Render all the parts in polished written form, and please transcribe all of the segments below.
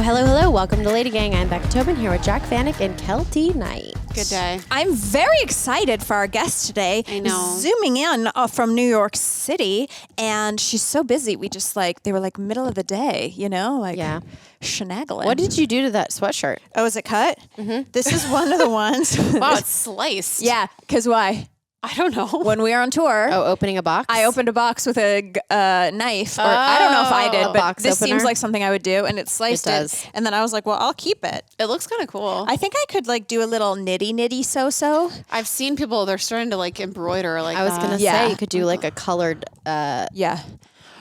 Hello. Welcome to LadyGang. I'm Beccatobin here with jacvanek and keltieknight. Good day. I'm very excited for our guest today. I know. Zooming in from New York City, and she's so busy. We just they were middle of the day, Yeah. shenagling. What did you do to that sweatshirt? Oh, is it cut? Mm-hmm. This is one of the ones. Wow, it's sliced. Yeah, because why? I don't know. When we were on tour, Opening a box? I opened a box with a knife. Or I don't know if I did, but box this opener? seems like something I would do, and it sliced It does. And then I was like, well, I'll keep it. It looks kind of cool. I think I could do a little nitty so. I've seen people, they're starting to embroider I was going to Yeah. say you could do a colored... Yeah.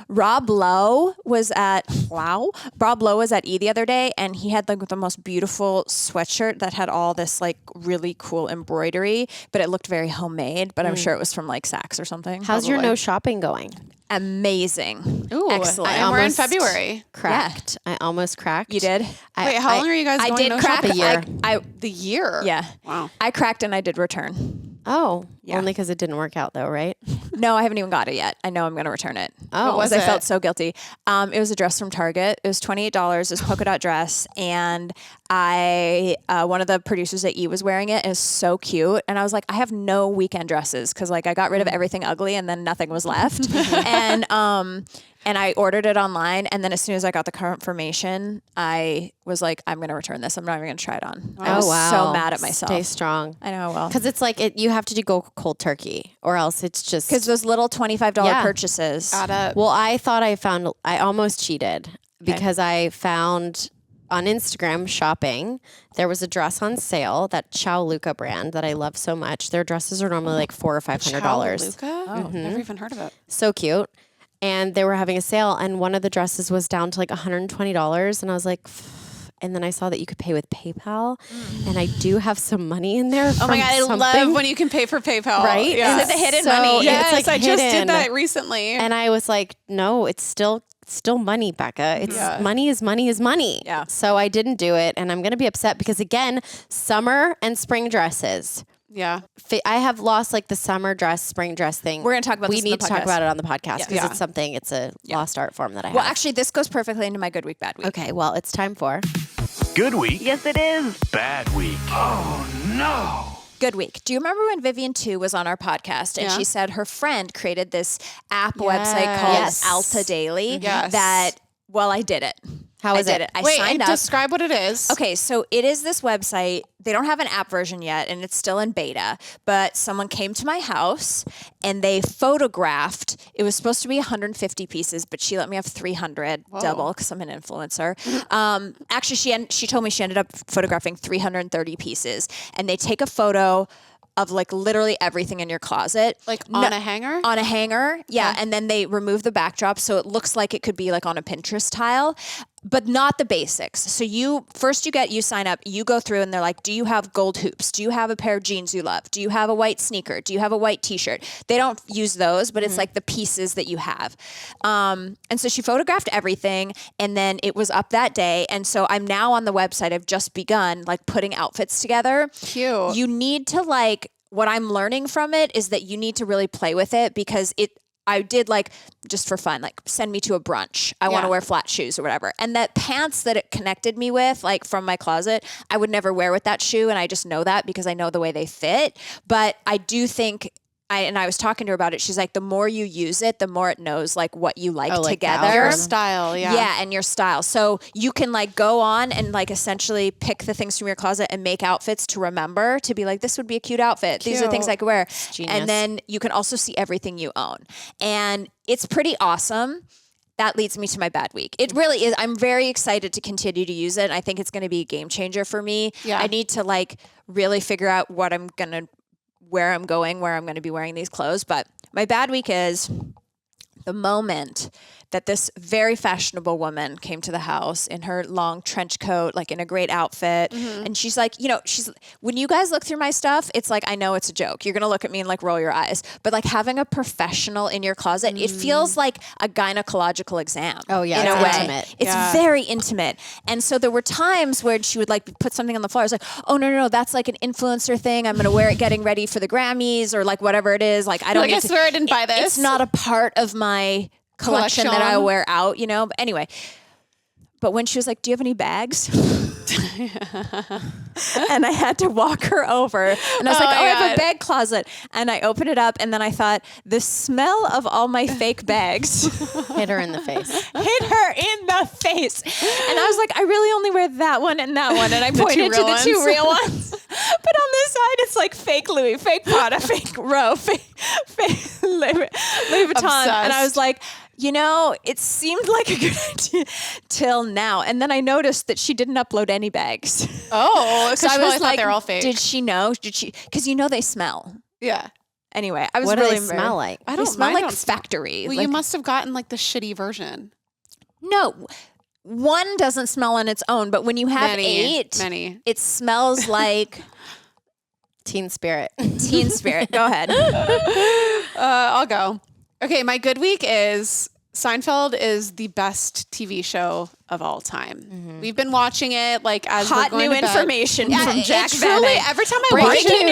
Rob Lowe was at E the other day, and he had the most beautiful sweatshirt that had all this really cool embroidery, but it looked very homemade. But I'm sure it was from Saks or something. How's your Probably. no shopping going? Amazing. Ooh, Excellent. And we're in almost February. Cracked. I almost cracked. You did? Wait, how long are you guys I going did no crack shopping? A year. The year? Yeah. Wow. I cracked and I did return. Oh, Yeah. only because it didn't work out though, right? No, I haven't even got it yet. I know I'm going to return it. Oh. What was I it? felt so guilty. It was a dress from Target. It was $28. It was a polka dot dress, and one of the producers at E was wearing it. It was so cute, and I was like, I have no weekend dresses because I got rid of everything ugly, and then nothing was left. And I ordered it online, and then as soon as I got the confirmation, I was like, I'm going to return this. I'm not even going to try it on. I was so mad at myself. Stay strong. I know, well. Because it's you have to go cold turkey, or else it's just... Because those little $25 Yeah. purchases. Got it. Well, I almost cheated because I found on Instagram shopping, there was a dress on sale, that Ciao Luca brand that I love so much. Their dresses are normally $400 or $500. Luca? Oh, never even heard of it. So cute. And they were having a sale, and one of the dresses was down to $120. And I was like, and then I saw that you could pay with PayPal, and I do have some money in there. Oh my God, I something. love when you can pay for PayPal. Right? Yeah. Is it the hidden So money? Yes, it's I just hidden. did that recently. And I was like, no, it's still money, Becca. It's Yeah. money is money is money. Yeah. So I didn't do it, and I'm going to be upset because, again, summer and spring dresses. Yeah. I have lost the summer dress, spring dress thing. We're going to talk about We this in need the to talk podcast. about it on the podcast because Yeah. it's a lost art form that I have. Well, actually, this goes perfectly into my good week, bad week. Okay, well, it's time for... Good week. Yes, it is. Bad week. Oh, no. Good week. Do you remember when Vivian Tu was on our podcast and Yeah. she said her friend created this app website called Yes. Alta Daily? Yes. That, well, I did it. How is I did it? I Wait, signed and up. describe what it is. Okay, so it is this website. They don't have an app version yet, and it's still in beta. But someone came to my house, and they photographed. It was supposed to be 150 pieces, but she let me have 300 double because I'm an influencer. Actually, she told me she ended up photographing 330 pieces, and they take a photo of literally everything in your closet. On a hanger? On a hanger, yeah. And then they remove the backdrop so it looks like it could be on a Pinterest tile, but not the basics. So you sign up, you go through and they're like, do you have gold hoops? Do you have a pair of jeans you love? Do you have a white sneaker? Do you have a white t-shirt? They don't use those, but it's the pieces that you have. And so she photographed everything, and then it was up that day. And so I'm now on the website. I've just begun putting outfits together. Cute. You need to what I'm learning from it is that you need to really play with it because I did just for fun, send me to a brunch. I want to Yeah. wear flat shoes or whatever. And that pants that it connected me with, from my closet, I would never wear with that shoe. And I just know that because I know the way they fit. But I do think, I was talking to her about it. She's like, the more you use it, the more it knows what you like the together. Your algorithm. style, yeah. Yeah, and your style. So you can go on and essentially pick the things from your closet and make outfits to remember, to be this would be a cute outfit. These are things Cute. I could wear. Genius. And then you can also see everything you own. And it's pretty awesome. That leads me to my bad week. It really is. I'm very excited to continue to use it. I think it's going to be a game changer for me. Yeah. I need to really figure out where I'm going, where I'm going to be wearing these clothes. But my bad week is the moment that this very fashionable woman came to the house in her long trench coat, in a great outfit. And she's like, when you guys look through my stuff, it's I know it's a joke. You're going to look at me and roll your eyes. But having a professional in your closet, it feels like a gynecological exam. Oh, yeah, in a it's way. intimate. It's Yeah. very intimate. And so there were times where she would put something on the floor. I was like, oh, no, that's an influencer thing. I'm going to wear it getting ready for the Grammys or whatever it is. I don't need I to- swear I didn't buy this. It's not a part of my collection that I wear out, But anyway, But when she was like, do you have any bags? And I had to walk her over. And I was like, I have a bag closet. And I opened it up. And then I thought, the smell of all my fake bags Hit her in the face. hit her in the face. And I was like, I really only wear that one and that one. And I pointed to the two real ones. But on this side, it's like fake Louis, fake Prada, fake Roe, fake Louis Vuitton. Obsessed. And I was like, you know, it seemed like a good idea till now. And then I noticed that she didn't upload any bags. Oh, So I was like, they're all fake. did she know? Did she? Because you know they smell. Yeah. Anyway, I was What do really they smell like? I They don't smell mine like don't smell- factory. Well, like, you must have gotten like the shitty version. no, one doesn't smell on its own, but when you have eight, Many. it smells like Teen Spirit. Teen Spirit. Go ahead. I'll go. Okay, my good week is Seinfeld is the best TV show of all time. We've been watching it like as Hot we're going new to bed. information from it Jack truly, Vanek. every time I Breaking watch it,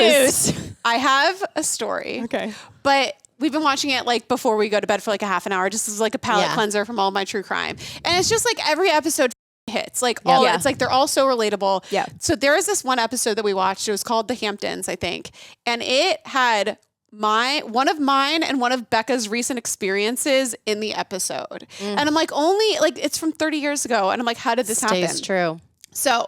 news. I have a story. Okay. But we've been watching it like before we go to bed for like a half an hour, just as like a palate cleanser from all my true crime. And it's just like every episode hits. Like all Yeah. it's like they're all so relatable. Yeah. So there is this one episode that we watched. It was called The Hamptons, I think. And it had one of mine and one of Becca's recent experiences in the episode. And I'm like, only like it's from 30 years ago. And I'm like, how did this happen? Stays true. So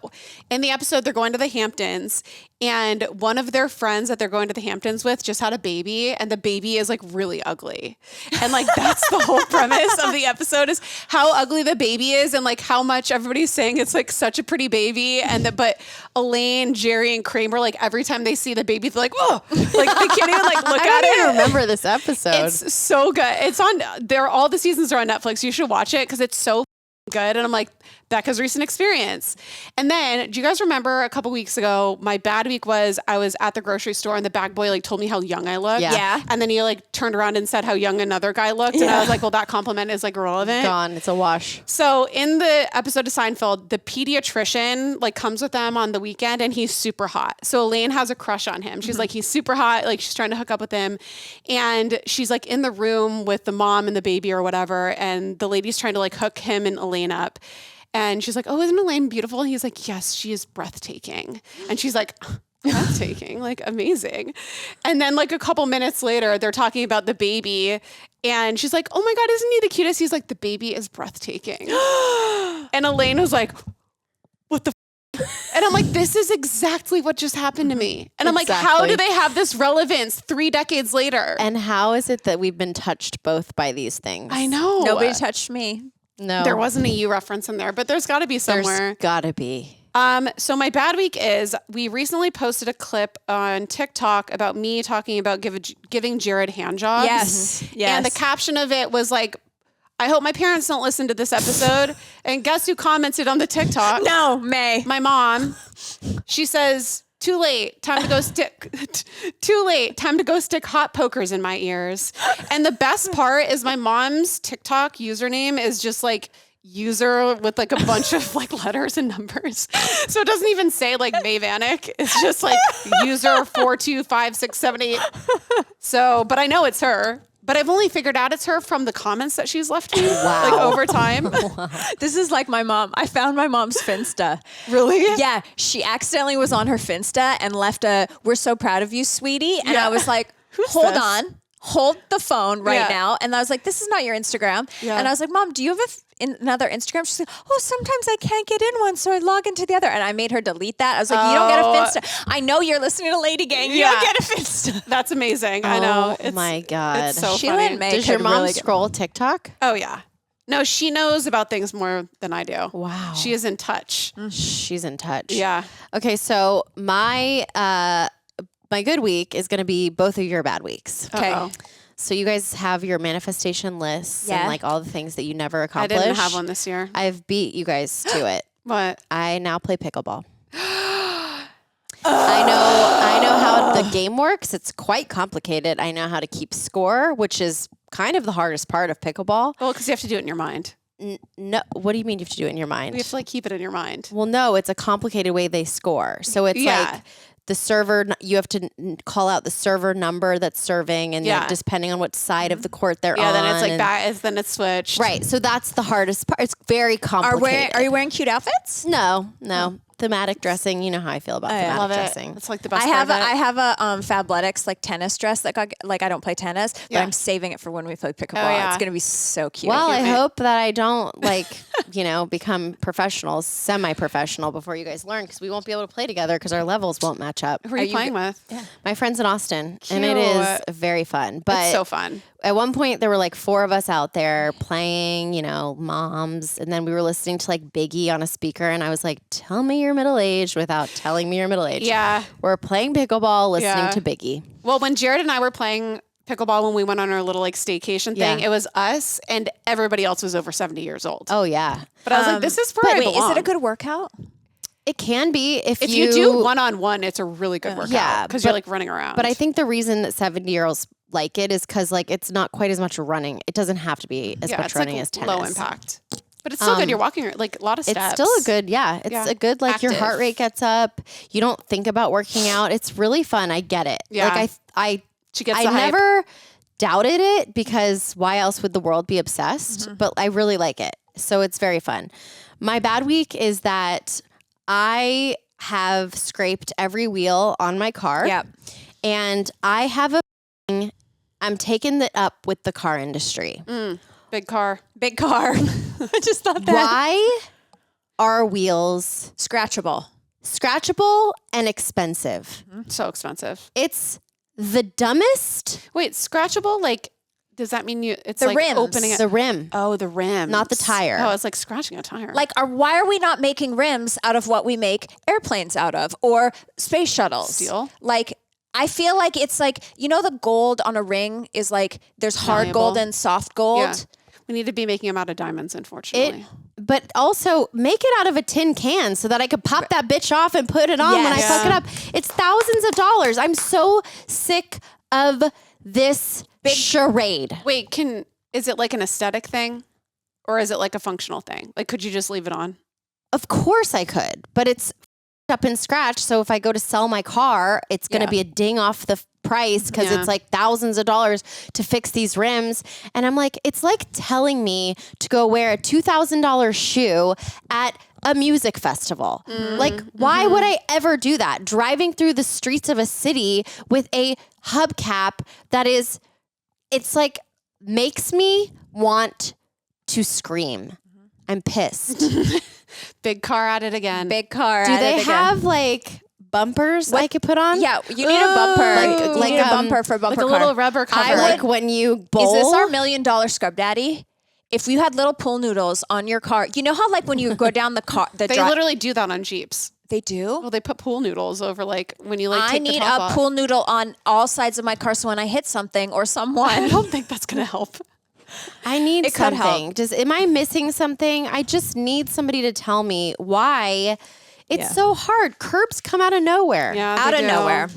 in the episode, they're going to the Hamptons, and one of their friends that they're going to the Hamptons with just had a baby, and the baby is like really ugly. And like that's the whole premise of the episode is how ugly the baby is and like how much everybody's saying it's like such a pretty baby. And but Elaine, Jerry, and Kramer, like every time they see the baby, they're like, oh, like they can't even like look I at don't it. even remember this episode. It's so good. It's on there. All the seasons are on Netflix. You should watch it because it's so good. And I'm like, Becca's recent experience. And then, do you guys remember a couple weeks ago, my bad week was I was at the grocery store and the bag boy like told me how young I looked. Yeah. And then he like turned around and said how young another guy looked. And I was like, well, that compliment is like irrelevant. Gone. It's a wash. So in the episode of Seinfeld, the pediatrician like comes with them on the weekend and he's super hot. So Elaine has a crush on him. She's like, he's super hot. Like she's trying to hook up with him. And she's like in the room with the mom and the baby or whatever. And the lady's trying to like hook him and Elaine up. And she's like, oh, isn't Elaine beautiful? And he's like, yes, she is breathtaking. And she's like, breathtaking, like amazing. And then like a couple minutes later, they're talking about the baby. And she's like, oh my God, isn't he the cutest? He's like, the baby is breathtaking. And Elaine was like, what the And I'm like, this is exactly what just happened to me. And I'm like, how Exactly. do they have this relevance 3 decades later? And how is it that we've been touched both by these things? I know. Nobody touched me. No. There wasn't a you reference in there, but there's got to be somewhere. There's gotta be. So my bad week is we recently posted a clip on TikTok about me talking about giving Jared hand jobs. Yes. Yes. And the caption of it was like, I hope my parents don't listen to this episode. And guess who commented on the TikTok? No, May. My mom. She says, too late, time to go stick hot pokers in my ears. And the best part is my mom's TikTok username is just like user with like a bunch of like letters and numbers. So it doesn't even say like May Vanek. It's just like user 4256778. So, but I know it's her. But I've only figured out it's her from the comments that she's left me like over time. This is like my mom. I found my mom's Finsta. Really? Yeah, she accidentally was on her Finsta and left a "We're so proud of you, sweetie." And Yeah. I was like, Who's "Hold this? on, hold the phone right Yeah. now." And I was like, "This is not your Instagram." Yeah. And I was like, "Mom, do you have another Instagram?" She's like, "Oh, sometimes I can't get in one, so I log into the other." And I made her delete that. I was like, "You don't get a Finsta. I know you're listening to LadyGang. You Yeah. don't get a Finsta." That's amazing. I know. Oh my God. It's so Sheila funny. and May Does your could mom really get- scroll TikTok? Oh yeah. No, she knows about things more than I do. Wow. She is in touch. She's in touch. Yeah. Okay, so my good week is gonna be both of your bad weeks. Okay. Uh-oh. So you guys have your manifestation lists Yeah. and like all the things that you never I accomplished. didn't have one this year. I've beat you guys to it. What? I now play pickleball. I know how the game works. It's quite complicated. I know how to keep score, which is kind of the hardest part of pickleball. Well, because you have to do it in your mind. No, what do you mean you have to do it in your mind? You have to like keep it in your mind. Well, no, it's a complicated way they score. So it's Yeah. like the server, you have to call out the server number that's serving, and like, depending on what side of the court they're on. Then it's like then it's switched. Right. So that's the hardest part. It's very complicated. Are you wearing cute outfits? No. Thematic dressing. You know how I feel about thematic love dressing. It's like the best. I have a Fabletics like tennis dress that got, like I don't play tennis, but I'm saving it for when we play pickleball. It's gonna be so cute. Well, I hope that I don't become professional, semi-professional before you guys learn, because we won't be able to play together because our levels won't match up. Who are you playing with? Yeah. My friends in Austin, and it is very fun. But it's so fun. At one point, there were like 4 of us out there playing, moms. And then we were listening to like Biggie on a speaker. And I was like, tell me you're middle-aged without telling me you're middle-aged. Yeah. We're playing pickleball, listening to Biggie. Well, when Jared and I were playing pickleball when we went on our little like staycation thing, it was us and everybody else was over 70 years old. Oh, yeah. But I was like, this is for I belong. Is it a good workout? It can be if you do one-on-one, it's a really good workout. Yeah, because you're like running around. But I think the reason that 70-year-olds like it is because like it's not quite as much running. It doesn't have to be as much running as tennis. Low impact. But it's still good. You're walking like a lot of steps. It's still a good, It's a good like active. Your heart rate gets up. You don't think about working out. It's really fun. I get it. Yeah. Like I hype. never doubted it, because why else would the world be obsessed? Mm-hmm. But I really like it. So it's very fun. My bad week is that I have scraped every wheel on my car. Yep. And I have I'm taking it up with the car industry. Big car. I just thought that. Why are wheels scratchable and expensive? Mm-hmm. So expensive. It's the dumbest. Wait, scratchable? Like, does that mean it's the like rims. opening it? The rim. Oh, the rim. Not the tire. Oh, it's like scratching a tire. Like, why are we not making rims out of what we make airplanes out of, or space shuttles? Steel? Like, I feel like it's like, the gold on a ring is like, there's hard gold and soft gold. Yeah. We need to be making them out of diamonds, unfortunately. But also make it out of a tin can so that I could pop that bitch off and put it on when I fuck it up. It's thousands of dollars. I'm so sick of this big charade. Wait, is it like an aesthetic thing, or is it like a functional thing? Like, could you just leave it on? Of course I could, but it's up and scratched. So if I go to sell my car, it's going to be a ding off the price, because it's like thousands of dollars to fix these rims. And I'm like, it's like telling me to go wear a $2,000 shoe at a music festival. Like, why would I ever do that? Driving through the streets of a city with a hubcap that is, it's like, makes me want to scream. I'm pissed. Big car at it again. Big car. Do they have like bumpers I could put on? Yeah, you need a bumper. Like a bumper for a bumper like car. A little rubber cover. Like when you bowl. Is this our $1 million scrub daddy? If you had little pool noodles on your car, you know how like when you go down the car, they literally do that on Jeeps. They do? Well, they put pool noodles over like when you like take the top I need off. a pool noodle on all sides of my car, so when I hit something or someone, I don't think that's gonna help. I need it could something. help. Am I missing something? I just need somebody to tell me why it's so hard. Curbs come out of nowhere. Yeah, out of nowhere.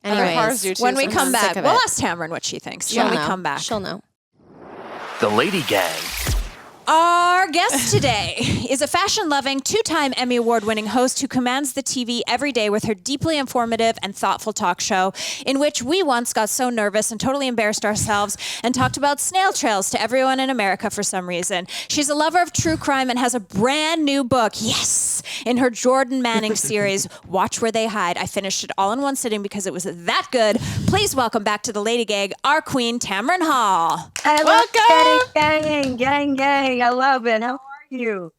Anyways, cars do too, when we come back, sick of we'll it. ask Tamron what she thinks. She'll When we know. come back. She'll know. The Lady Gang. Our guest today is a fashion-loving, 2-time Emmy Award-winning host who commands the TV every day with her deeply informative and thoughtful talk show, in which we once got so nervous and totally embarrassed ourselves and talked about snail trails to everyone in America for some reason. She's a lover of true crime and has a brand new book, in her Jordan Manning series, Watch Where They Hide. I finished it all in one sitting because it was that good. Please welcome back to the LadyGang, our queen, Tamron Hall. Welcome! Gang. I love it. How are you?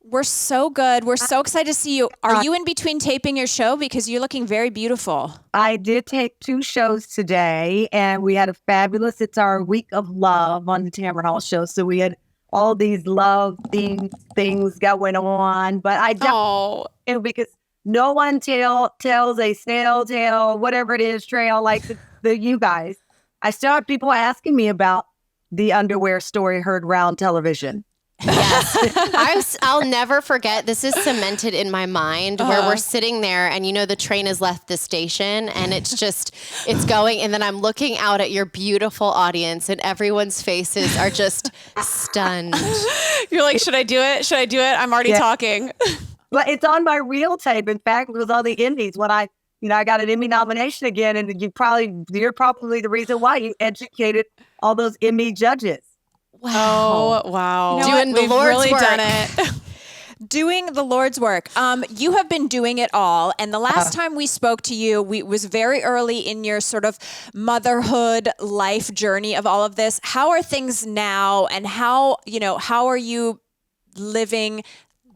We're so good. We're so excited to see you. Are you in between taping your show? Because you're looking very beautiful. I did take 2 shows today, and we had a fabulous, it's our week of love on the Tamron Hall show. So we had all these love-themed things going on. But I don't, because no one tells a snail tale, whatever it is, trail like the you guys. I still have people asking me about the underwear story heard round television. Yes. I'll never forget. This is cemented in my mind where we're sitting there and the train has left the station and it's going. And then I'm looking out at your beautiful audience and everyone's faces are just stunned. You're like, should I do it? I'm already talking. But it's on my reel tape. In fact, it was on the Indies when I I got an Emmy nomination again, and you're probably the reason why you educated all those Emmy judges. Wow. Oh, wow. Doing the We've Lord's really work. done it. Doing the Lord's work. You have been doing it all. And the last time we spoke to you, was very early in your sort of motherhood life journey of all of this. How are things now? And how are you living,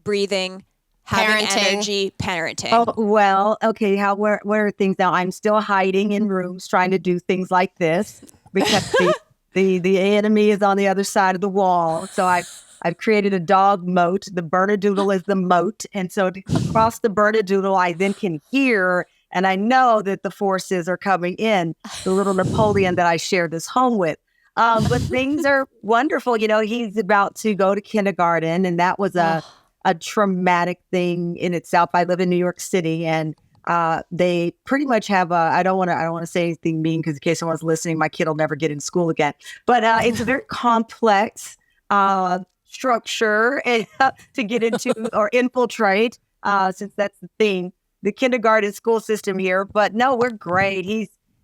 breathing, having energy, parenting? Oh, well, okay. Where are things now? I'm still hiding in rooms trying to do things like this because the enemy is on the other side of the wall. So I've created a dog moat. The Bernedoodle is the moat. And so across the Bernedoodle, I then can hear, and I know that the forces are coming in, the little Napoleon that I share this home with. But things are wonderful. He's about to go to kindergarten, and that was a traumatic thing in itself. I live in New York City, and they pretty much have I don't want to say anything mean because in case someone's listening, my kid will never get in school again. But it's a very complex structure to get into or infiltrate, since that's the thing, the kindergarten school system here. But no, we're great.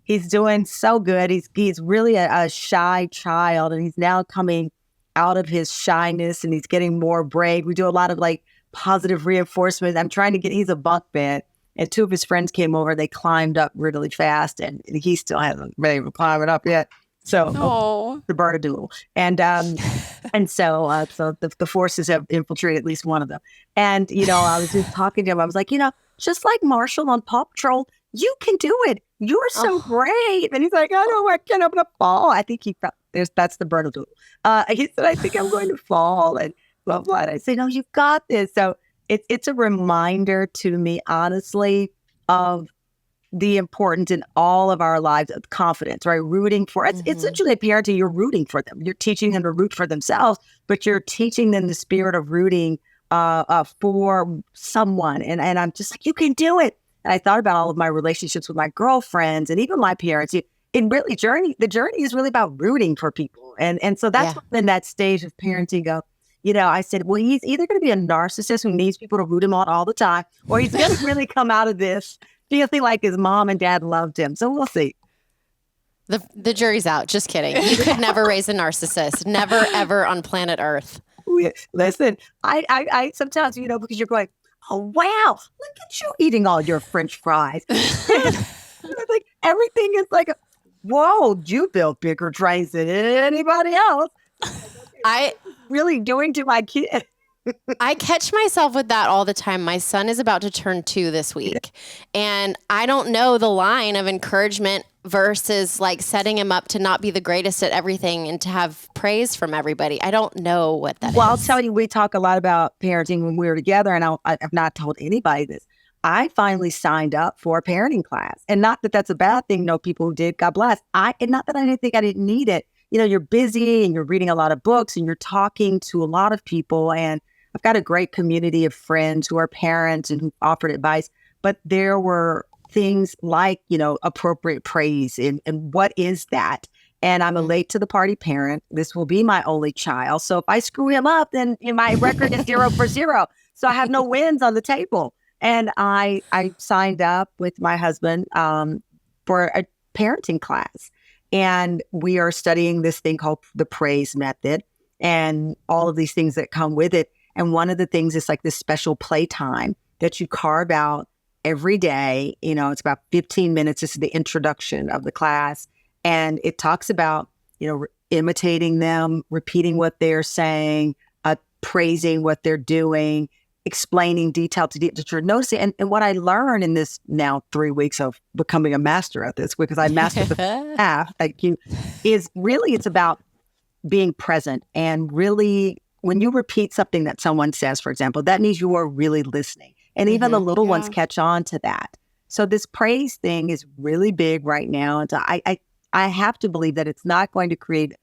He's doing so good. He's really a shy child, and he's now coming out of his shyness, and he's getting more brave. We do a lot of like positive reinforcement. I'm trying to he's a bunk bed, and two of his friends came over. They climbed up really fast, and he still hasn't been able to climb it up yet. So the Bernedoodle. And so the forces have infiltrated at least one of them. And, I was just talking to him. I was like, just like Marshall on Paw Patrol, you can do it. You're so brave. And he's like, I know I can't, I'm going to fall. I think he felt that's the Bernedoodle. He said, I think I'm going to fall. And blah, blah. And I said, no, you've got this. So it's a reminder to me, honestly, of the importance in all of our lives of confidence, right? Rooting for it's essentially parenting. You're rooting for them. You're teaching them to root for themselves, but you're teaching them the spirit of rooting for someone. And I'm just like, you can do it. And I thought about all of my relationships with my girlfriends and even my parents. The journey is really about rooting for people. And so that's in that stage of parenting go, I said, well, he's either going to be a narcissist who needs people to root him on all the time, or he's going to really come out of this feeling like his mom and dad loved him. So we'll see. The jury's out. Just kidding. You could never raise a narcissist. Never, ever on planet Earth. Listen, I sometimes, because you're going, oh, wow, look at you eating all your French fries. Like everything is like, whoa, you built bigger trains than anybody else. I really doing to my kid. I catch myself with that all the time. My son is about to turn 2 this week, and I don't know the line of encouragement versus like setting him up to not be the greatest at everything and to have praise from everybody. I don't know what that is. Well, I'll tell you, we talk a lot about parenting when we were together, and I've not told anybody this. I finally signed up for a parenting class, and not that that's a bad thing. No, people who did, God bless. And not that I didn't think I didn't need it. You're busy and you're reading a lot of books and you're talking to a lot of people, and I've got a great community of friends who are parents and who offered advice, but there were things like, appropriate praise and what is that? And I'm a late to the party parent. This will be my only child. So if I screw him up, then my record is 0 for 0. So I have no wins on the table. And I signed up with my husband for a parenting class. And we are studying this thing called the praise method and all of these things that come with it. And one of the things is like this special playtime that you carve out every day. It's about 15 minutes. This is the introduction of the class. And it talks about, imitating them, repeating what they're saying, praising what they're doing, explaining detail to that you're noticing. And what I learned in this now 3 weeks of becoming a master at this, because I mastered the half, is really it's about being present and really when you repeat something that someone says, for example, that means you are really listening. And even the little ones catch on to that. So this praise thing is really big right now. And so I have to believe that it's not going to create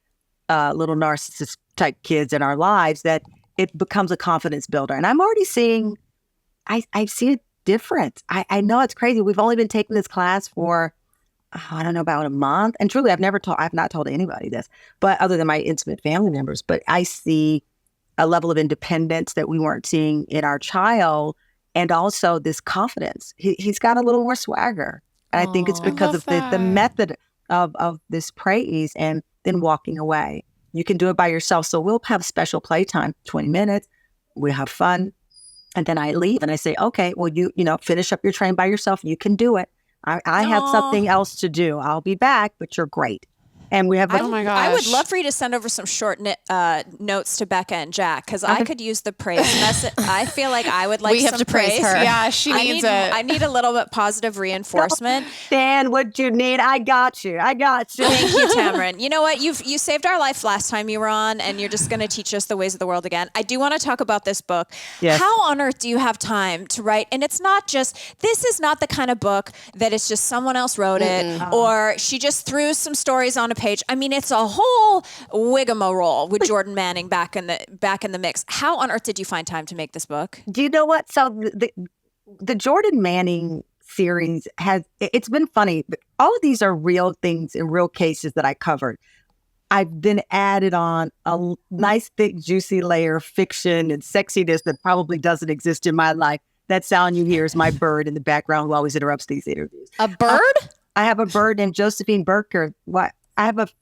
little narcissist type kids in our lives, that it becomes a confidence builder. And I'm already seeing, I see a difference. I know it's crazy. We've only been taking this class for, I don't know, about a month. And truly, I've not told anybody this, but other than my intimate family members, but I see a level of independence that we weren't seeing in our child and also this confidence. He's got a little more swagger. And I think it's because of the method of this praise and then walking away. You can do it by yourself. So we'll have special playtime, 20 minutes. We'll have fun. And then I leave and I say, okay, well, you finish up your train by yourself. You can do it. I have something else to do. I'll be back, but you're great. And we have, oh my gosh. I would love for you to send over some short notes to Becca and Jack, because I could use the praise message. I feel like I would like we some have to praise her. Yeah, she needs it. I need a little bit positive reinforcement. Dan, what you need, I got you. Thank you, Tamron. You know what? You saved our life last time you were on, and you're just going to teach us the ways of the world again. I do want to talk about this book. Yes. How on earth do you have time to write? And it's not just, this is not the kind of book that it's just someone else wrote it, or she just threw some stories on a page. I mean, it's a whole wiggamarole with Jordan Manning back in the mix. How on earth did you find time to make this book? Do you know what? So the Jordan Manning series it's been funny. All of these are real things and real cases that I covered. I've been added on a nice, thick, juicy layer of fiction and sexiness that probably doesn't exist in my life. That sound you hear is my bird in the background who always interrupts these interviews. A bird? I have a bird named Josephine Burker. What? I have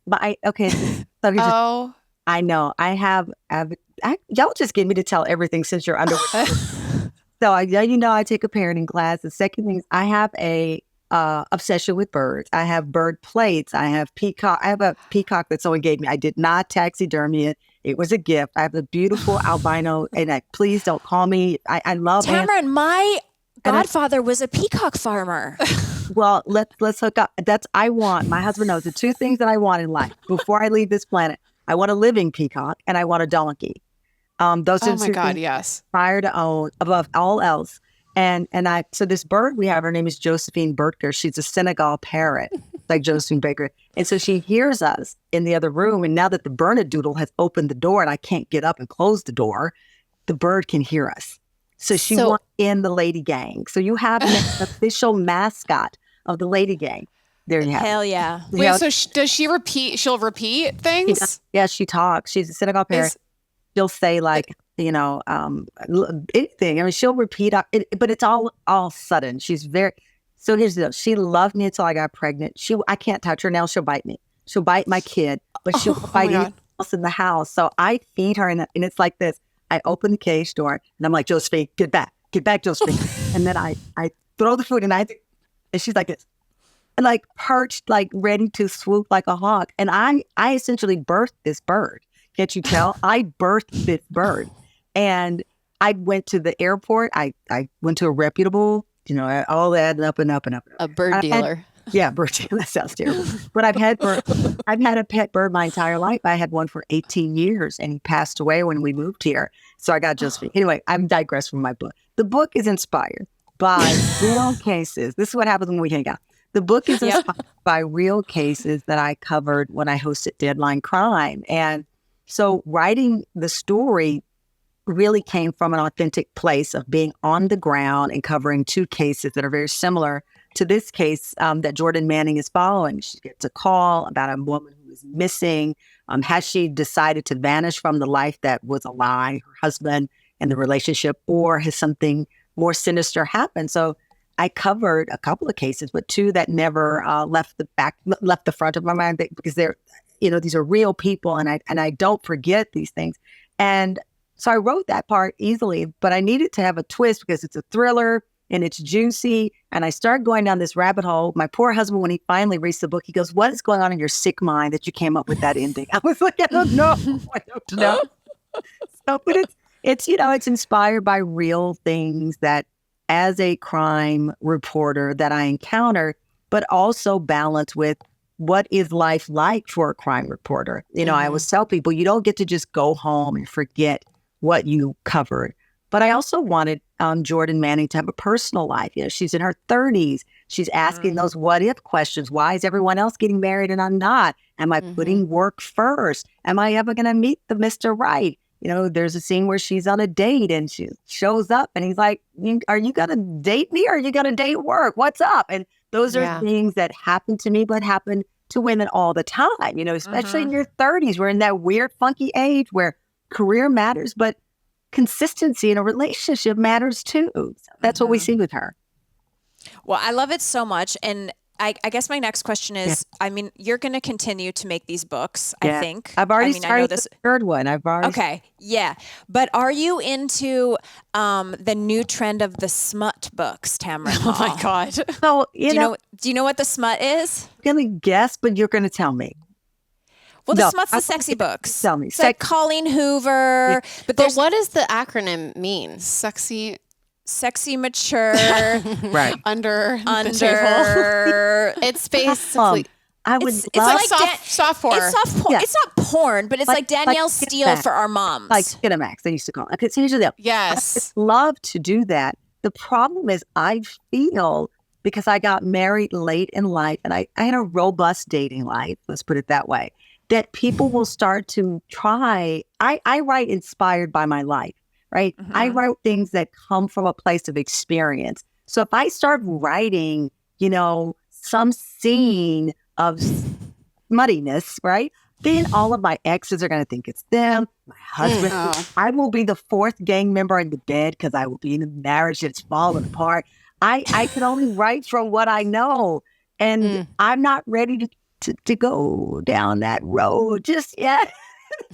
okay. So I know. Y'all just get me to tell everything since you're under. So I take a parenting class. The second thing is I have a obsession with birds. I have bird plates. I have peacock. I have a peacock that someone gave me. I did not taxidermy it. It was a gift. I have a beautiful albino, and please don't call me. I love Tamron. My godfather was a peacock farmer. Well, let's hook up. My husband knows the two things that I want in life before I leave this planet. I want a living peacock and I want a donkey. Those are the two things yes. prior to own above all else. So this bird we have, her name is Josephine Burker. She's a Senegal parrot, like Josephine Baker. And so she hears us in the other room. And now that the Bernedoodle has opened the door and I can't get up and close the door, the bird can hear us. So she wants in the LadyGang. So you have an official mascot of the LadyGang. There you have. Hell yeah! Wait, so does she repeat? She'll repeat things. She talks. She's a Senegal parrot. She'll say anything. I mean, she'll repeat, but it's all sudden. She's very. So here's the deal. She loved me until I got pregnant. I can't touch her now. She'll bite me. She'll bite my kid, but she'll bite anyone else in the house. So I feed her, and it's like this. I open the cage door, and I'm like, Josephine, get back, Josephine. And then I throw the food, and she's like this, and like perched, like ready to swoop like a hawk. And I essentially birthed this bird. Can't you tell? I birthed this bird. And I went to the airport. I went to a reputable, all that up and up and up. A bird dealer. Bird dealer. That sounds terrible. But I've had a pet bird my entire life. I had one for 18 years and he passed away when we moved here. So I got Josephine. Anyway, I'm digressed from my book. The book is inspired by real cases. This is what happens when we hang out. The book is inspired by real cases that I covered when I hosted Deadline Crime. And so writing the story really came from an authentic place of being on the ground and covering two cases that are very similar to this case that Jordan Manning is following. She gets a call about a woman who is missing. Has she decided to vanish from the life that was a lie, her husband and the relationship, or has something more sinister happened? So I covered a couple of cases, but two that never left the front of my mind because they're, these are real people, and I don't forget these things. And so I wrote that part easily, but I needed to have a twist because it's a thriller and it's juicy. And I started going down this rabbit hole. My poor husband, when he finally reads the book, he goes, "What is going on in your sick mind that you came up with that ending?" I was like, "I don't know. I don't know." So, but it's inspired by real things that, as a crime reporter, that I encountered, but also balanced with what is life like for a crime reporter. I always tell people, you don't get to just go home and forget what you covered. But I also wanted Jordan Manning to have a personal life. She's in her 30s. She's asking those what if questions. Why is everyone else getting married and I'm not? Am I putting work first? Am I ever going to meet the Mr. Right? There's a scene where she's on a date and she shows up and he's like, "Are you going to date me or are you going to date work? What's up?" And those are things that happen to me, but happen to women all the time, especially in your 30s. We're in that weird, funky age where career matters, but consistency in a relationship matters too. So that's what we see with her. Well, I love it so much. And I guess my next question is, I mean, you're going to continue to make these books, I think. I've already I mean, started the third one. Okay, yeah. But are you into the new trend of the smut books, Tamron Hall? Oh my God. So, do you know what the smut is? I'm going to guess, but you're going to tell me. Well, the smut's the sexy books. Tell me. It's like Colleen Hoover. But what does the acronym mean? Sexy, mature, right under the table. It's basically I would it's like soft porn. It's soft porn. Yeah. It's not porn, but it's like Danielle Steele for our moms. Like Skinamax, they used to call it. Okay, so here's the deal. Yes. I love to do that. The problem is I feel, because I got married late in life and I had a robust dating life, let's put it that way, that people will start to try. I write inspired by my life. Right? Mm-hmm. I write things that come from a place of experience. So if I start writing, some scene of muddiness, right? Then all of my exes are going to think it's them, my husband. I will be the fourth gang member in the bed because I will be in a marriage that's falling apart. I can only write from what I know. And I'm not ready to go down that road just yet.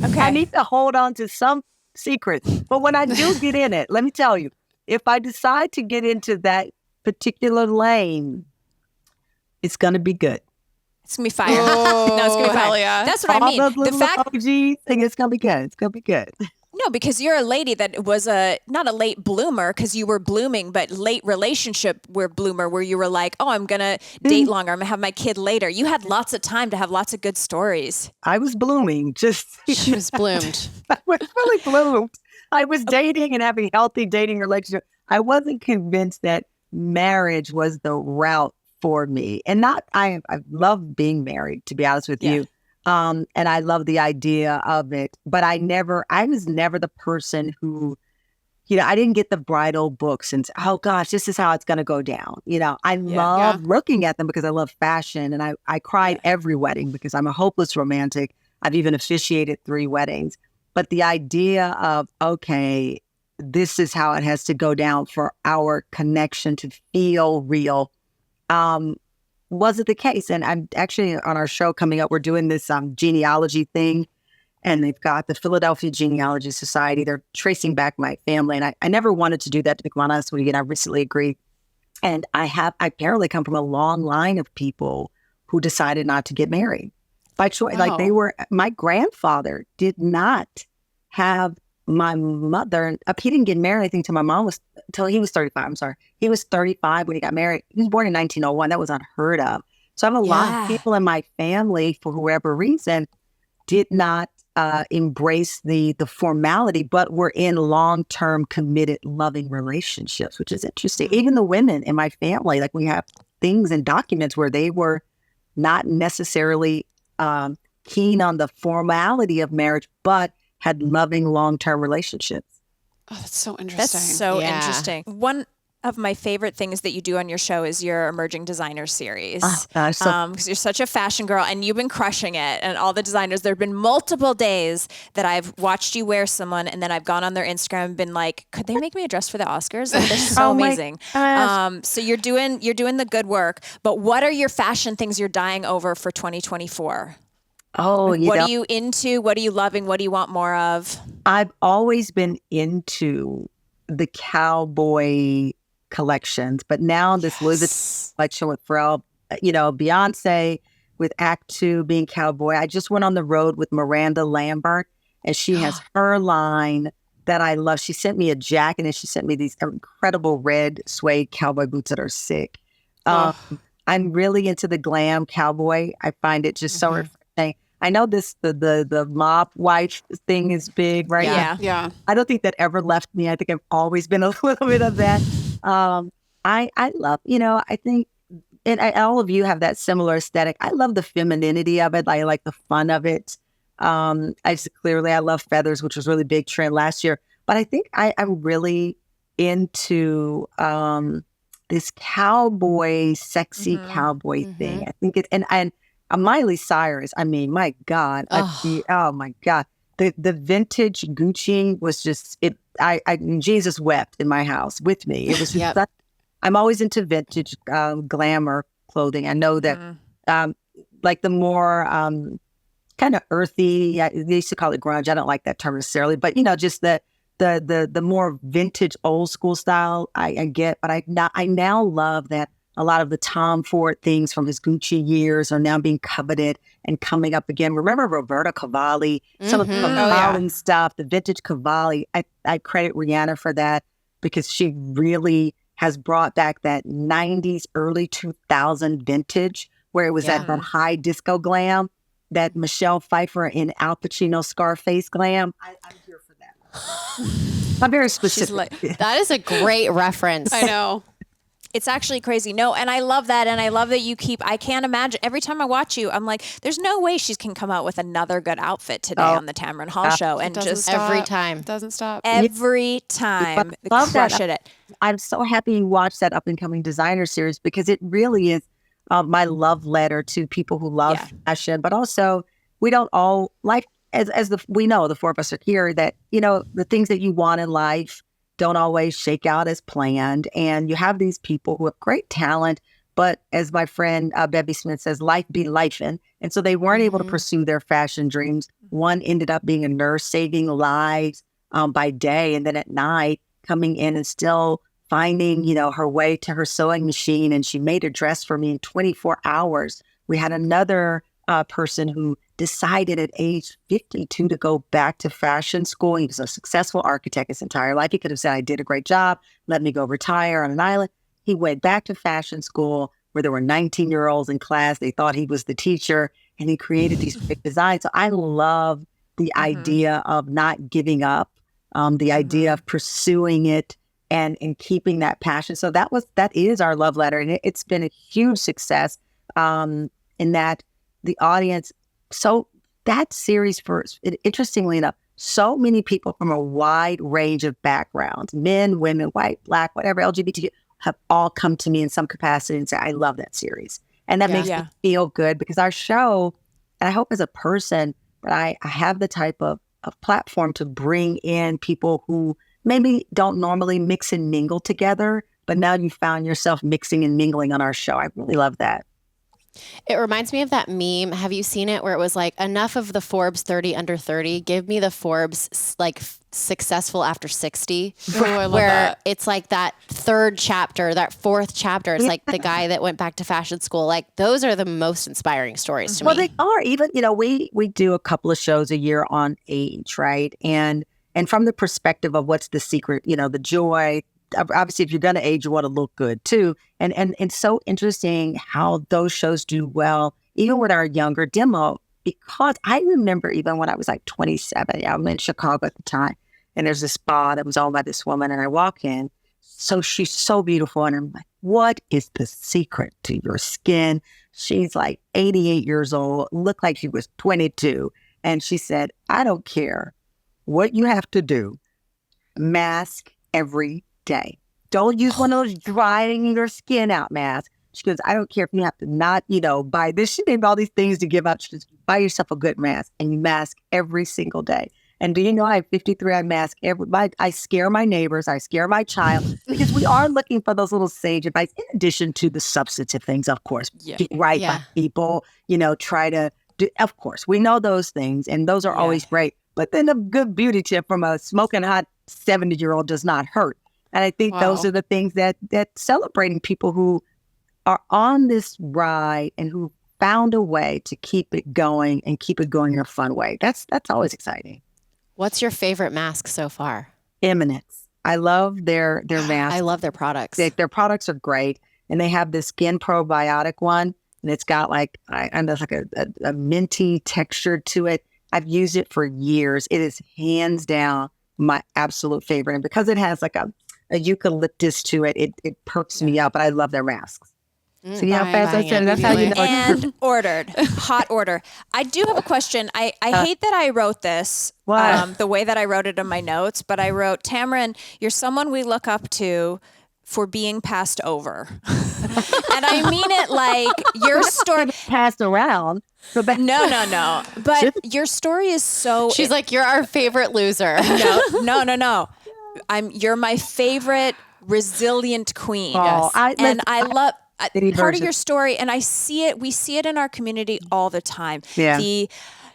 Okay. I need to hold on to some secrets. But when I do get in it, let me tell you, if I decide to get into that particular lane, it's going to be good. It's going to be fire. No, it's going to be fire. Yeah. That's what I mean. The fact thing, it's going to be good. It's going to be good. No, because you're a lady that was not a late bloomer because you were blooming, but late relationship bloomer where you were like, oh, I'm going to date longer. I'm going to have my kid later. You had lots of time to have lots of good stories. I was blooming. She was bloomed. I was really bloomed. I was dating and having healthy dating relationships. I wasn't convinced that marriage was the route for me. And I love being married, to be honest with you. And I love the idea of it, but I was never the person who, I didn't get the bridal books and say, oh gosh, this is how it's going to go down. I love looking at them because I love fashion, and I cried every wedding because I'm a hopeless romantic. I've even officiated 3 weddings, but the idea of, okay, this is how it has to go down for our connection to feel real, wasn't the case. And I'm actually on our show coming up, we're doing this genealogy thing, and they've got the Philadelphia Genealogy Society. They're tracing back my family. And I never wanted to do that, to be honest with you, and I recently agreed. And I apparently come from a long line of people who decided not to get married by choice. Wow. Like my grandfather did not have my mother. He didn't get married, I think, till my mom was, till he was 35. I'm sorry. He was 35 when he got married. He was born in 1901. That was unheard of. So I have a lot of people in my family, for whatever reason, did not embrace the formality, but were in long-term, committed, loving relationships, which is interesting. Even the women in my family, like we have things and documents where they were not necessarily keen on the formality of marriage, but had loving long-term relationships. Oh, that's so interesting. That's so interesting. One of my favorite things that you do on your show is your emerging designer series. Because you're such a fashion girl and you've been crushing it. And all the designers, there have been multiple days that I've watched you wear someone, and then I've gone on their Instagram and been like, could they make me a dress for the Oscars? Like, they're so amazing. So you're doing the good work. But what are your fashion things you're dying over for 2024? Oh, what are you into? What are you loving? What do you want more of? I've always been into the cowboy collections, but now this Louis Vuitton collection with Pharrell, Beyonce with Act 2 being cowboy. I just went on the road with Miranda Lambert, and she has her line that I love. She sent me a jacket, and she sent me these incredible red suede cowboy boots that are sick. I'm really into the glam cowboy. I find it just so refreshing. I know the mop wife thing is big, right? Yeah. I don't think that ever left me. I think I've always been a little bit of that. I love, I think, and all of you have that similar aesthetic. I love the femininity of it. I like the fun of it. I love feathers, which was really big trend last year. But I think I'm really into this cowboy, sexy cowboy thing. I think it, and Miley Cyrus, I mean, my God. Oh my God. the vintage Gucci was just it. Jesus wept in my house with me. It was just I'm always into vintage glamour clothing. I know that like the more kind of earthy, they used to call it grunge. I don't like that term necessarily, but just the more vintage old school style I get. But I now love that a lot of the Tom Ford things from his Gucci years are now being coveted and coming up again. Remember Roberta Cavalli, some of the Cavalli stuff, the vintage Cavalli. I credit Rihanna for that because she really has brought back that 90s, early 2000 vintage where it was that high disco glam, that Michelle Pfeiffer and Al Pacino Scarface glam. I'm here for that. I'm very specific. That is a great reference. I know. It's actually crazy. No, and I love that. And I love that I can't imagine. Every time I watch you, I'm like, there's no way she can come out with another good outfit today on the Tamron Hall show. And just stop. Every time. It doesn't stop. Every time. Love Crush that. it. I'm so happy you watched that up-and-coming designer series because it really is my love letter to people who love fashion. But also, we don't all, like, we know, the four of us are here, that, the things that you want in life don't always shake out as planned. And you have these people who have great talent, but as my friend Bevy Smith says, life be lifing. And so they weren't able to pursue their fashion dreams. One ended up being a nurse saving lives by day, and then at night coming in and still finding, her way to her sewing machine. And she made a dress for me in 24 hours. We had another person who decided at age 52 to go back to fashion school. He was a successful architect his entire life. He could have said, I did a great job, let me go retire on an island. He went back to fashion school where there were 19-year-olds in class. They thought he was the teacher, and he created these great designs. So I love the idea of not giving up, the idea of pursuing it and keeping that passion. So that is our love letter. And it's been a huge success in that the audience. So that series, interestingly enough, so many people from a wide range of backgrounds, men, women, white, black, whatever, LGBTQ, have all come to me in some capacity and say, I love that series. And that makes me feel good because our show, and I hope as a person, that I have the type of platform to bring in people who maybe don't normally mix and mingle together, but now you found yourself mixing and mingling on our show. I really love that. It reminds me of that meme. Have you seen it where it was like, enough of the Forbes 30 under 30? Give me the Forbes like successful after 60. Oh, I love where that. it's like that third chapter, that fourth chapter. It's like the guy that went back to fashion school. Like those are the most inspiring stories to me. Well, they are. Even, we do a couple of shows a year on age, right? And from the perspective of what's the secret, the joy. Obviously, if you're going to age, you want to look good too. And it's so interesting how those shows do well, even with our younger demo, because I remember even when I was like 27, I'm in Chicago at the time, and there's this spa that was owned by this woman, and I walk in, so she's so beautiful, and I'm like, what is the secret to your skin? She's like 88 years old, looked like she was 22. And she said, I don't care what you have to do, mask every day. Don't use one of those drying your skin out masks. She goes, I don't care if you have to not, buy this. She named all these things to give out. She goes, buy yourself a good mask and you mask every single day. And do you know, I have 53, I mask I scare my neighbors, I scare my child, because we are looking for those little sage advice, in addition to the substantive things, of course. Get right by people, try to do, of course, we know those things, and those are always great. But then a good beauty tip from a smoking hot 70-year-old does not hurt. And I think those are the things that celebrating people who are on this ride and who found a way to keep it going and keep it going in a fun way. That's always exciting. What's your favorite mask so far? Eminence. I love their masks. I love their products. Their products are great. And they have this skin probiotic one, and it's got like a minty texture to it. I've used it for years. It is hands down my absolute favorite. And because it has like a eucalyptus to it, it perks me up. But I love their masks. See how fast I said it? That's how you know. And ordered. Hot order. I do have a question. I hate that I wrote this the way that I wrote it in my notes, but I wrote, Tamron, you're someone we look up to for being passed over. And I mean it like your story passed around. No. But your story is so. She's like, you're our favorite loser. No. You're my favorite resilient queen. Oh, I love part of version. your story, and we see it in our community all the time. Yeah.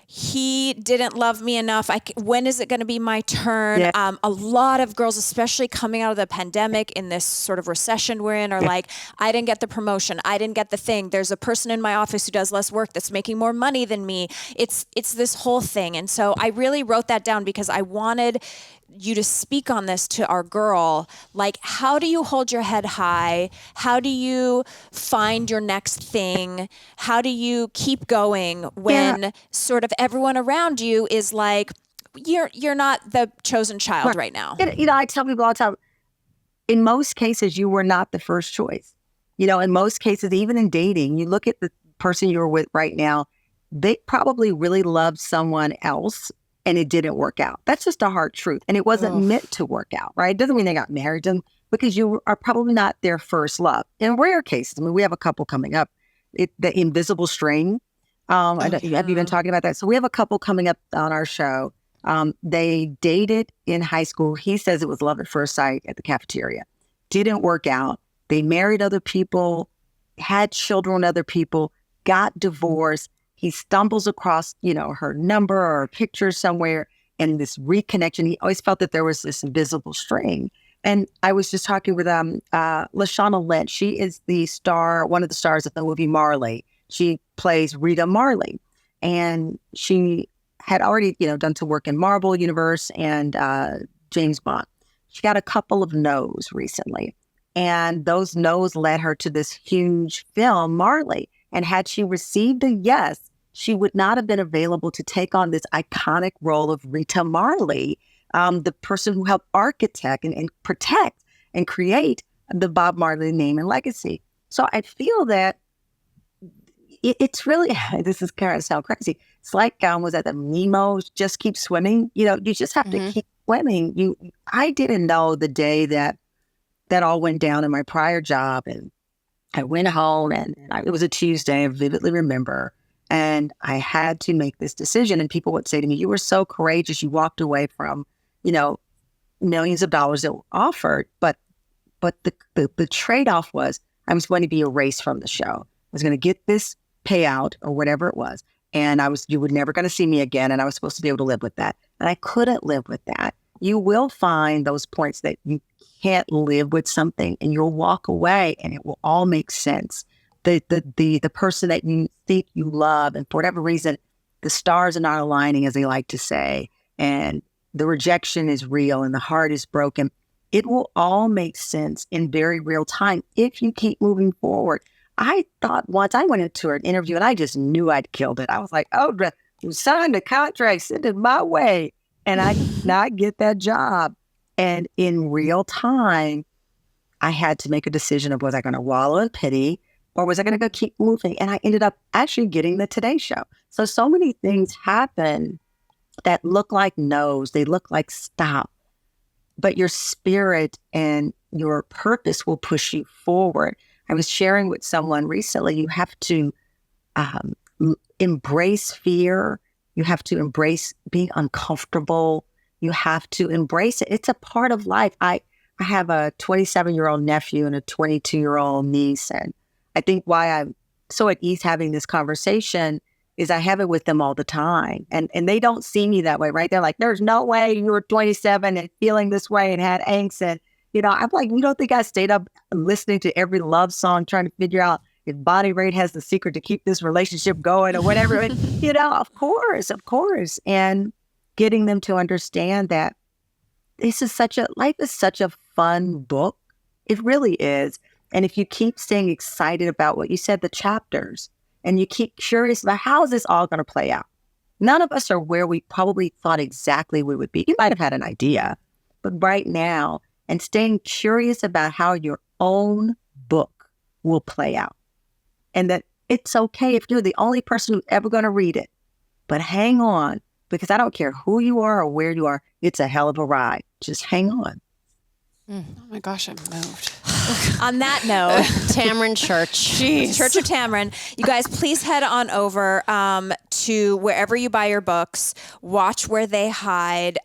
He didn't love me enough. When is it going to be my turn? Yeah. A lot of girls, especially coming out of the pandemic in this sort of recession we're in, are like, I didn't get the promotion. I didn't get the thing. There's a person in my office who does less work that's making more money than me. It's this whole thing. And so I really wrote that down because I wanted you to speak on this to our girl. Like, how do you hold your head high? How do you find your next thing? How do you keep going when sort of everyone around you is like, you're not the chosen child right now? I tell people all the time, in most cases, you were not the first choice. In most cases, even in dating, you look at the person you're with right now, they probably really loved someone else and it didn't work out. That's just a hard truth. And it wasn't meant to work out, right? It doesn't mean they got married to them because you are probably not their first love. In rare cases, we have a couple coming up, the invisible string. Have you been talking about that? So we have a couple coming up on our show. They dated in high school. He says it was love at first sight at the cafeteria. Didn't work out. They married other people, had children with other people, got divorced. He stumbles across, her number or a picture somewhere, and this reconnection. He always felt that there was this invisible string. And I was just talking with Lashana Lynch. She is one of the stars of the movie Marley. She plays Rita Marley, and she had already, done some work in Marvel Universe and James Bond. She got a couple of no's recently, and those no's led her to this huge film, Marley. And had she received a yes, she would not have been available to take on this iconic role of Rita Marley, the person who helped architect and protect and create the Bob Marley name and legacy. So I feel that it's really, this is kind of sound crazy. It's like, was that the Nemo, just keep swimming? You just have to keep swimming. I didn't know the day that all went down in my prior job, and I went home and it was a Tuesday, I vividly remember, and I had to make this decision. And people would say to me, you were so courageous. You walked away from, millions of dollars that were offered. But the trade-off was I was going to be erased from the show. I was going to get this payout or whatever it was. And you were never going to see me again. And I was supposed to be able to live with that. And I couldn't live with that. You will find those points that you can't live with something, and you'll walk away and it will all make sense. The person that you think you love, and for whatever reason, the stars are not aligning, as they like to say, and the rejection is real and the heart is broken. It will all make sense in very real time if you keep moving forward. I thought once I went into an interview and I just knew I'd killed it. I was like, sign the contract, send it my way. And I did not get that job. And in real time, I had to make a decision of, was I going to wallow in pity or was I going to go keep moving? And I ended up actually getting the Today Show. So many things happen that look like no's. They look like stop. But your spirit and your purpose will push you forward. I was sharing with someone recently, you have to embrace fear. You have to embrace being uncomfortable. You have to embrace it. It's a part of life. I have a 27-year-old nephew and a 22-year-old niece. And I think why I'm so at ease having this conversation is I have it with them all the time. And they don't see me that way, right? They're like, there's no way you were 27 and feeling this way and had angst. And, I'm like, you don't think I stayed up listening to every love song trying to figure out if Bonnie Raitt has the secret to keep this relationship going or whatever? And, of course. And getting them to understand that life is such a fun book. It really is. And if you keep staying excited about what you said, the chapters, and you keep curious about how is this all going to play out? None of us are where we probably thought exactly we would be. You might have had an idea, but right now, and staying curious about how your own book will play out. And that it's okay if you're the only person who's ever going to read it, but hang on, because I don't care who you are or where you are. It's a hell of a ride. Just hang on. Oh my gosh, I'm moved. On that note, Tamron Church. Church of Tamron. You guys, please head on over to wherever you buy your books. Watch Where They Hide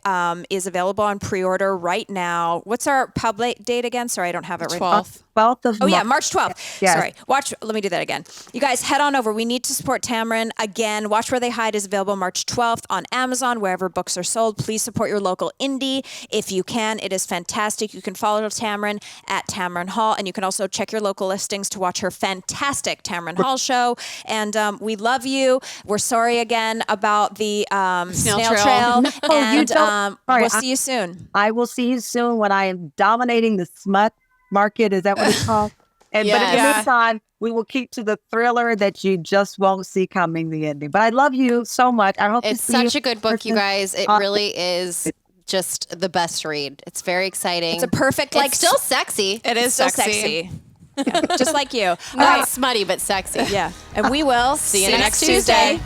is available on pre-order right now. What's our public date again? Sorry, I don't have it right. 12th. 12th of March 12th. Yes. Sorry. Let me do that again. You guys, head on over. We need to support Tamron. Again, Watch Where They Hide is available March 12th on Amazon, wherever books are sold. Please support your local indie if you can. It is fantastic. You can follow Tamron at Tamron Hall, and you can also check your local listings to watch her fantastic Tamron Hall show. And we love you. We're sorry again about the snail trail. And we'll see you soon. I will see you soon when I am dominating the smut market. Is that what it's called? But in the meantime, we will keep to the thriller that you just won't see coming, the ending. But I love you so much. I hope it's such a good book, you guys. It really is just the best read. It's very exciting. It's a perfect, it's still sexy. It is so sexy. Yeah, just like you. Not smutty, but sexy. Yeah. And we will see you next Tuesday.